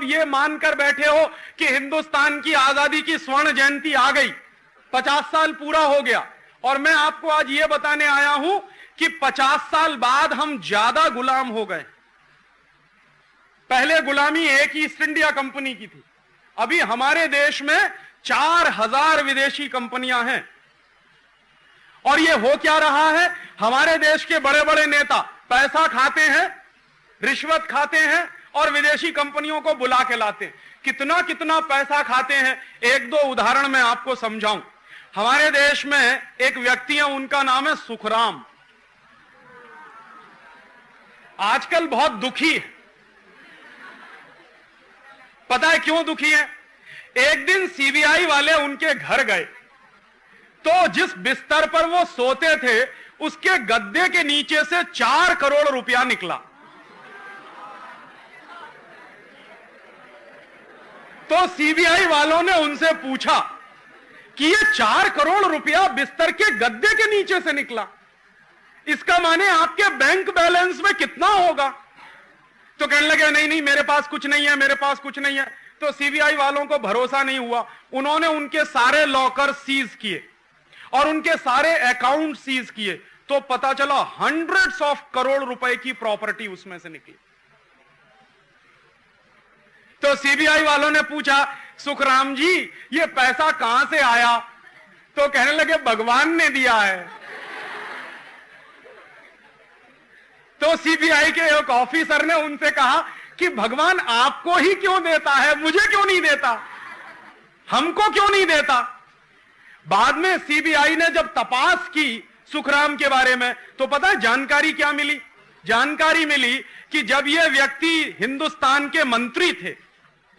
सब ये मानकर बैठे हो कि हिंदुस्तान की आजादी की स्वर्ण जयंती आ गई, 50 साल पूरा हो गया, और मैं आपको आज ये बताने आया हूं कि 50 साल बाद हम ज्यादा गुलाम हो गए। पहले गुलामी एक ईस्ट इंडिया कंपनी की थी, अभी हमारे देश में 4000 विदेशी कंपनियां हैं। और ये हो क्या रहा है, हमारे देश के बड़े बड़े नेता पैसा खाते हैं, रिश्वत खाते हैं और विदेशी कंपनियों को बुला के लाते हैं। कितना कितना पैसा खाते हैं, एक दो उदाहरण मैं आपको समझाऊं। हमारे देश में एक व्यक्ति है, उनका नाम है सुखराम। आजकल बहुत दुखी है। पता है क्यों दुखी है? एक दिन सीबीआई वाले उनके घर गए तो जिस बिस्तर पर वो सोते थे उसके गद्दे के नीचे से 4 करोड़ रुपया निकला। तो सीबीआई वालों ने उनसे पूछा कि ये 4 करोड़ रुपया बिस्तर के गद्दे के नीचे से निकला, इसका माने आपके बैंक बैलेंस में कितना होगा? तो कहने लगे नहीं नहीं, मेरे पास कुछ नहीं है, मेरे पास कुछ नहीं है। तो सीबीआई वालों को भरोसा नहीं हुआ, उन्होंने उनके सारे लॉकर सीज किए और उनके सारे अकाउंट सीज किए, तो पता चला हंड्रेड्स ऑफ करोड़ रुपए की प्रॉपर्टी उसमें से निकली। तो सीबीआई वालों ने पूछा, सुखराम जी ये पैसा कहां से आया? तो कहने लगे भगवान ने दिया है। तो सीबीआई के एक ऑफिसर ने उनसे कहा कि भगवान आपको ही क्यों देता है, मुझे क्यों नहीं देता, हमको क्यों नहीं देता? बाद में सीबीआई ने जब तपास की सुखराम के बारे में, तो पता है जानकारी क्या मिली? जानकारी मिली कि जब ये व्यक्ति हिंदुस्तान के मंत्री थे,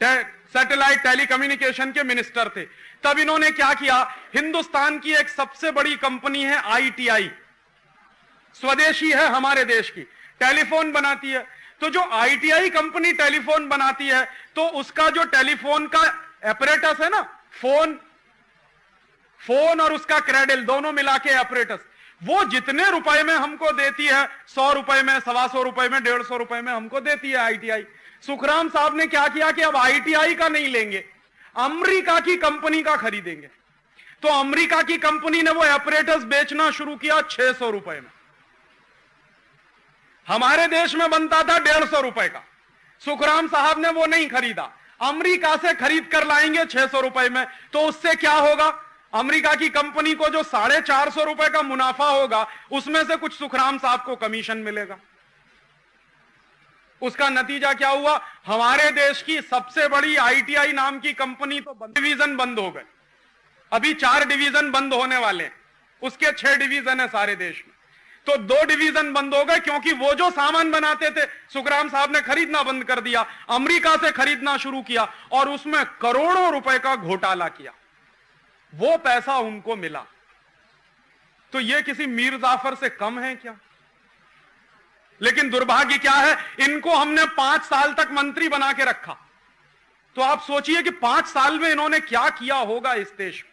सैटेलाइट टेलीकम्युनिकेशन के मिनिस्टर थे, तब इन्होंने क्या किया, हिंदुस्तान की एक सबसे बड़ी कंपनी है आईटीआई, स्वदेशी है हमारे देश की, टेलीफोन बनाती है। तो जो आईटीआई कंपनी टेलीफोन बनाती है, तो उसका जो टेलीफोन का एपरेटस है ना, फोन और उसका क्रेडल दोनों मिला के एपरेटस, वो जितने रुपए में हमको देती है, 100 रुपए में, 125 रुपए में, 150 रुपए में हमको देती है आईटीआई। सुखराम साहब ने क्या किया कि अब आईटीआई का नहीं लेंगे, अमेरिका की कंपनी का खरीदेंगे। तो अमेरिका की कंपनी ने वो एपरेटस बेचना शुरू किया 600 रुपए में। हमारे देश में बनता था 150 रुपए का, सुखराम साहब ने वो नहीं खरीदा, अमेरिका से खरीद कर लाएंगे 600 रुपए में। तो उससे क्या होगा, अमेरिका की कंपनी को जो 450 रुपए का मुनाफा होगा, उसमें से कुछ सुखराम साहब को कमीशन मिलेगा। उसका नतीजा क्या हुआ, हमारे देश की सबसे बड़ी आईटीआई नाम की कंपनी तो डिवीजन बंद हो गए, अभी 4 डिवीजन बंद होने वाले हैं, उसके 6 डिवीजन है सारे देश में। तो 2 डिवीजन बंद हो गए क्योंकि वो जो सामान बनाते थे सुखराम साहब ने खरीदना बंद कर दिया, अमेरिका से खरीदना शुरू किया और उसमें करोड़ों रुपए का घोटाला किया, वो पैसा उनको मिला। तो ये किसी मीर जाफर से कम है क्या? लेकिन दुर्भाग्य क्या है, इनको हमने 5 साल तक मंत्री बना के रखा। तो आप सोचिए कि 5 साल में इन्होंने क्या किया होगा इस देश में।